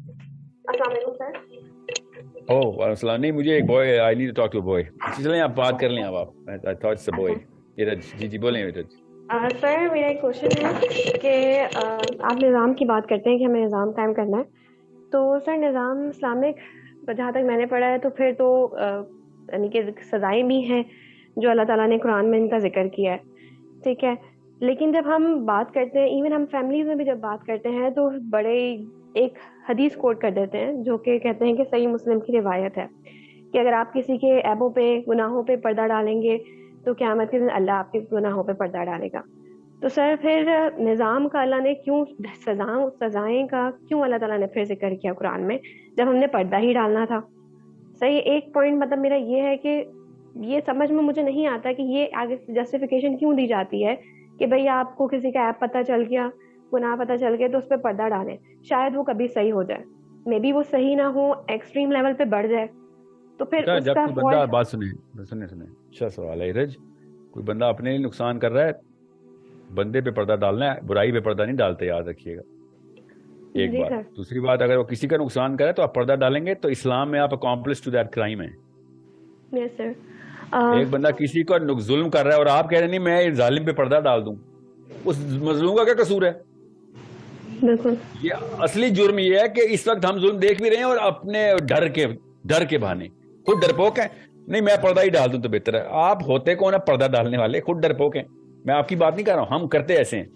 अस्सलाम वालेकुम सर। ओह अस्सलाम नहीं, मुझे एक boy, I need to talk to boy. चलें आप बात कर लें। अब आप, I thought it's a boy. Neeraj ji, जी बोलें नीरज। सर मेरा एक क्वेश्चन है कि आप निज़ाम की बात करते हैं कि हमें निज़ाम कायम करना है, तो सर निज़ाम इस्लामिक जहाँ तक मैंने पढ़ा है तो फिर तो यानी कि सज़ाएँ भी हैं जो अल्लाह ताला ने कुरान में इनका ज़िक्र किया है, ठीक है। लेकिन जब हम बात करते हैं, इवन हम फैमिलीज़ में भी जब बात करते हैं तो बड़े एक हदीस कोट कर देते हैं जो कि कहते हैं कि सही मुस्लिम की रिवायत है कि अगर आप किसी के ऐबों पे गुनाहों पे पर्दा डालेंगे तो क़यामत के दिन अल्लाह आपके गुनाहों पे पर्दा डालेगा। तो सर फिर निज़ाम का अल्लाह ने क्यों सज़ाएँ का क्यों अल्लाह ताला ने फिर ज़िक्र किया कुरान में, जब हमने पर्दा ही डालना था? सही एक पॉइंट मतलब मेरा ये है कि ये समझ में मुझे नहीं आता कि ये आगे जस्टिफिकेशन क्यों दी जाती है कि भई आपको किसी का ऐप पता चल गया, गुनाह पता चल गया तो उस पे पर्दा डालें। शायद वो कभी सही हो जाए। मेबी वो सही ना हो, एक्सट्रीम लेवल पे बढ़ जाए, तो फिर बेटा जब उसका कोई बंदा, फॉल्ट। बात सुने सुने सुने, अच्छा सवाल है नीरज। कोई बंदा अपने लिए नुकसान कर रहा है, बंदे पे पर्दा डालना है, बुराई पे पर्दा नहीं डालते, याद रखिएगा। एक जी बात। सर। दूसरी बात, अगर वो किसी का नुकसान करे तो आप पर्दा डालेंगे तो इस्लाम में आप अकॉम्प्लिस टू दैट क्राइम है। Yes sir. एक बंदा किसी को जुल्म कर रहा है और आप कह रहे नहीं मैं जालिम पे पर्दा डाल दूं, उस मजलूम का क्या कसूर है? बिल्कुल। ये असली जुर्म ये है कि इस वक्त हम जुल्म देख भी रहे हैं और अपने डर के बहाने खुद डरपोक हैं। नहीं मैं पर्दा ही डाल दूं तो बेहतर है। आप होते कौन है पर्दा डालने वाले? खुद डरपोक हैं। मैं आपकी बात नहीं कर रहा हूं, हम करते ऐसे हैं।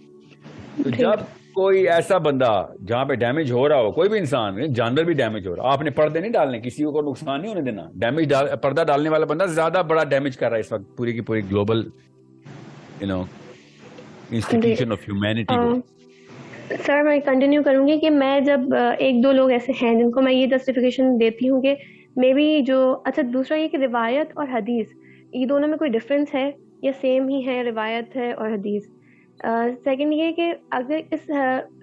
तो ठीक। जब कोई ऐसा बंदा जहां पे डैमेज हो रहा हो, कोई भी इंसान, जानवर भी डैमेज हो रहा, आपने पर्दे नहीं डालने, किसी को नुकसान नहीं होने देना। पर्दा डालने वाला बंदा ज्यादा बड़ा डैमेज कर रहा है इस वक्त पूरी की पूरी global you know ji. Institution of humanity को। अ, सर मैं कंटिन्यू करूँगी कि मैं जब 1-2 लोग ऐसे हैं जिनको मैं ये जस्टिफिकेशन देती हूँ कि मे बी जो अच्छा दूसरा ये कि रिवायत और हदीस, ये दोनों में कोई डिफरेंस है या सेम ही है रिवायत है और हदीस? सेकंड ये कि अगर इस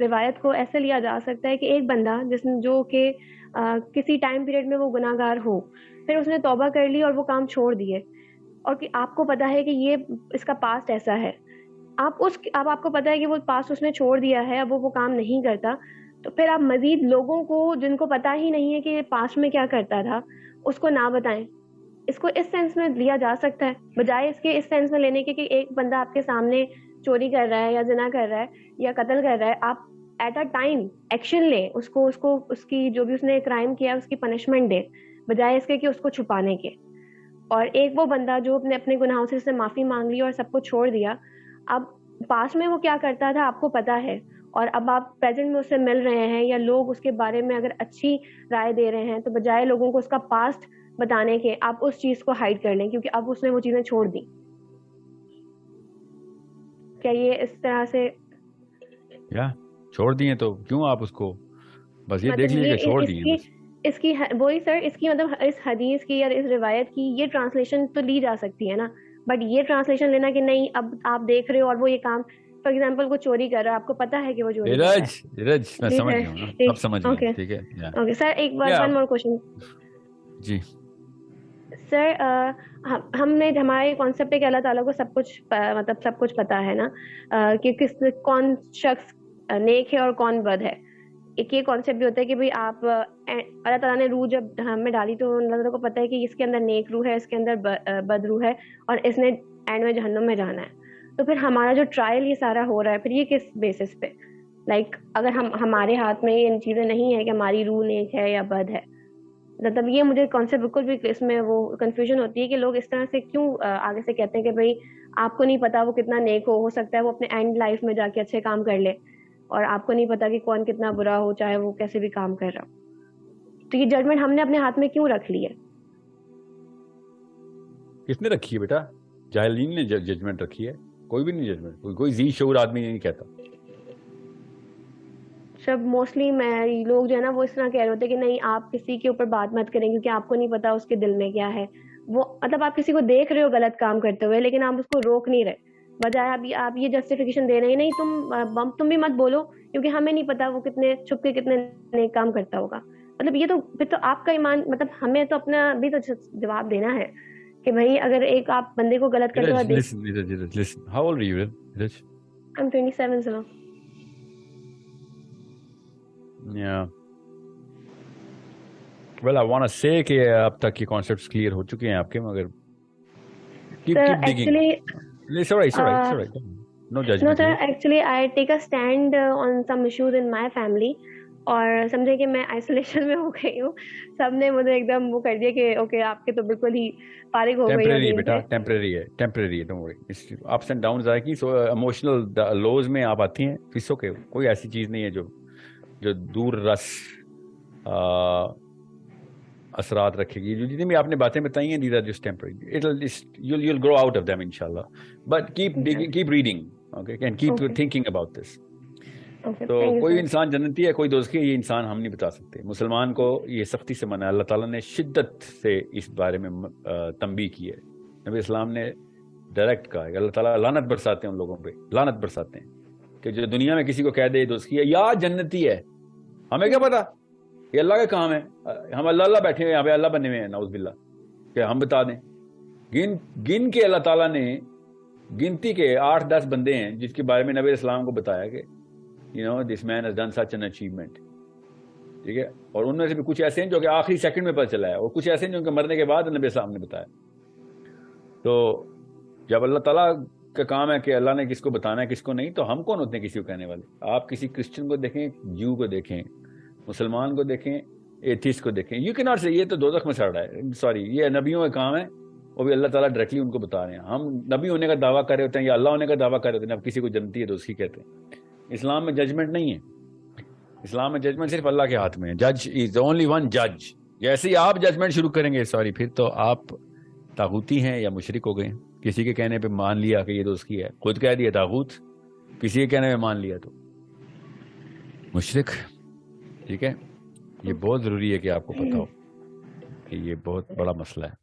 रिवायत को ऐसे लिया जा सकता है कि एक बंदा जो कि किसी टाइम पीरियड में वो गुनाहगार हो, फिर उसने तौबा कर ली और वो काम छोड़ दिए और कि आपको पता है कि ये इसका पास्ट ऐसा है। अब आपको पता है कि वो पास्ट उसने छोड़ दिया है, अब वो काम नहीं करता, तो फिर आप मज़ीद लोगों को जिनको पता ही नहीं है कि ये पास्ट में क्या करता था, उसको ना बताएँ। इसको इस सेंस में लिया जा सकता है, बजाए इसके इस सेंस में लेने के कि एक बंदा आपके सामने चोरी कर रहा है या ज़िना कर रहा है या कत्ल कर रहा है, आप एट अ टाइम एक्शन लें, उसको उसको उसकी जो भी उसने क्राइम किया है उसकी पनिशमेंट दें, बजाए इसके कि उसको छुपाने के। और एक वो बंदा जो अपने अपने गुनाहों से उसने माफ़ी माँग ली और सब कुछ छोड़ दिया, अब पास्ट में वो क्या करता था आपको पता है और अब आप प्रेज़ेंट में उससे मिल रहे हैं या लोग उसके बारे में अगर अच्छी राय दे रहे हैं, तो बजाए लोगों को उसका पास्ट बताने के, आप उस चीज़ को हाइड कर लें क्योंकि अब उसने वो चीज़ें छोड़ दी। क्या ये इस तरह से या छोड़ दिए तो क्यों आप उसको, बस ये देख मतलब लीजिए ये कि छोड़ दिए इसकी बस। इसकी वही सर इसकी मतलब इस हदीस की या इस रिवायत की ये ट्रांसलेशन तो ली जा सकती है ना, बट ये ट्रांसलेशन लेना कि नहीं अब आप देख रहे हो और वो ये काम फॉर एग्जांपल वो चोरी कर रहा है, आपको पता है कि वो चोरी कर रहा नीरज, है। नीरज मैं जी समझ सर। गया हूँ ना, अब ठीक। समझ गया हूँ, ओके। ठीक है। या ओके सर एक बार या वन मोर क्वेश्चन। जी। सर हमने हमारे कॉन्सेप्ट है कि अल्लाह ताला को सब कुछ मतलब सब कुछ पता है ना, कि कौन शख्स नेक है और कौन बद है। एक ये कॉन्सेप्ट भी होता है कि भाई आप अल्लाह ताला ने रूह जब हम में डाली तो अल्लाह ताला को पता है कि इसके अंदर नेक रूह है, इसके अंदर बद रूह है और इसने एंड में जहन्नुम में जाना है। तो फिर हमारा जो ट्रायल ये सारा हो रहा है फिर ये किस बेसिस पे? अगर हम हमारे हाथ में ये चीज़ें नहीं है कि हमारी रूह नेक है या बद है। मतलब ये मुझे कॉन्सेप्ट बिल्कुल भी इसमें वो कन्फ्यूजन होती है कि लोग इस तरह से क्यों आगे से कहते हैं कि भाई आपको नहीं पता वो कितना नेक हो सकता है वो अपने एंड लाइफ में जाके अच्छे काम कर ले और आपको नहीं पता कि कौन कितना बुरा हो चाहे वो कैसे भी काम कर रहा हो। तो ये जजमेंट हमने अपने हाथ में क्यों रख ली है? किसने रखी है बेटा? जाहिलीन ने जजमेंट रखी है। कोई भी नहीं जजमेंट, कोई जी शऊर आदमी नहीं कहता। सब मोस्टली मैं लोग जो है ना वो इस तरह कह रहे होते हैं कि नहीं आप किसी के ऊपर बात मत करें क्योंकि आपको नहीं पता उसके दिल में क्या है। वो मतलब आप किसी को देख रहे हो गलत काम करते हुए लेकिन आप उसको रोक नहीं रहे, बजाय आप ये जस्टिफिकेशन दे रहे हैं नहीं तुम भी मत बोलो क्योंकि हमें नहीं पता वो कितने छुप के कितने नेक काम करता होगा। मतलब ये तो फिर तो आपका ईमान मतलब हमें तो अपना भी तो जवाब देना है कि भाई अगर एक आप बंदे को गलत करते हुए नीरज देख। Listen, Neeraj listen, how old are you Neeraj? I'm 27 sir. Yeah Well, I want to say کہ اب تک یہ concepts clear ہو چکے ہیں آپ کے, مگر keep Sir, digging. actually, It's alright. No judgment. no, sir, actually, I take a stand on some issues in my family. اور سمجھے کہ میں آئسولیشن میں ہو گئی ہوں, سب نے مجھے ایک دم وہ کر دیا کہ اوکے آپ کے تو بالکل ہی فارغ ہو گئی ٹیمپریری بیٹا, ٹیمپریری ہے, don't worry. Ups and Downs آئے گی, سو ایموشنل لوز میں آپ آتی ہیں, اٹس اوکے. کوئی ایسی چیز نہیں ہے جو دور رس اثرات رکھے گی. جو جتنی بھی آپ نے باتیں بتائی ہیں, these are just temporary. you'll grow out of them inshallah, but keep reading, okay, and keep thinking about this. تو کوئی انسان جنتی ہے, کوئی دوزخی ہے, یہ انسان ہم نہیں بتا سکتے. مسلمان کو یہ سختی سے منع ہے. اللہ تعالیٰ نے شدت سے اس بارے میں تنبیہ کی ہے. نبی اسلام نے ڈائریکٹ کہا ہے کہ اللہ تعالیٰ لعنت برساتے ہیں ان لوگوں پہ, لعنت برساتے ہیں کہ جو دنیا میں کسی کو کہہ دے دوزخی ہے یا جنتی ہے. ہمیں کیا پتا, یہ اللہ کا کام ہے. ہم اللہ بیٹھے ہوئے یہاں پہ, اللہ بنے ہوئے ہیں نعوذ باللہ, کہ ہم بتا دیں. گن کے اللہ تعالیٰ نے گنتی کے 8-10 بندے ہیں جس کے بارے میں نبی اسلام کو بتایا کہ this man has done such an achievement. ٹھیک ہے, اور ان میں سے بھی کچھ ایسے ہیں جو کہ آخری سیکنڈ میں پتہ چلا ہے, اور کچھ ایسے ہیں جو کہ مرنے کے بعد نبی اسلام نے بتایا. تو جب اللہ تعالیٰ کا کام ہے کہ اللہ نے کس کو بتانا ہے کس کو نہیں, تو ہم کون ہوتے ہیں کسی کو کہنے والے؟ آپ کسی کرسچن کو دیکھیں, جیو کو دیکھیں, مسلمان کو دیکھیں, ایتھیسٹ کو دیکھیں. یو کی ناٹ سے یہ تو دوزخ میں سڑ رہا ہے, سوری, یہ نبیوں کا کام ہے, وہ بھی اللہ تعالیٰ ڈائریکٹلی ان کو بتا رہے ہیں. ہم نبی ہونے کا دعویٰ کر رہے ہوتے ہیں یا اللہ ہونے کا دعویٰ کر رہے ہوتے ہیں, اب کسی کو جنتی ہے تو اس کی کہتے ہیں. اسلام میں ججمنٹ نہیں ہے. اسلام میں ججمنٹ صرف اللہ کے ہاتھ میں ہے. جج از اونلی ون جج. جیسے ہی آپ ججمنٹ شروع کریں گے, سوری, پھر تو آپ طاغوتی ہیں یا مشرک ہو گئے. کسی کے کہنے پہ مان لیا کہ یہ تو اس کی ہے, خود کہہ دیا طاغوت, کسی کے کہنے پہ مان لیا تو مشرک. ٹھیک ہے, یہ بہت ضروری ہے کہ آپ کو پتا ہو کہ یہ بہت بڑا مسئلہ ہے.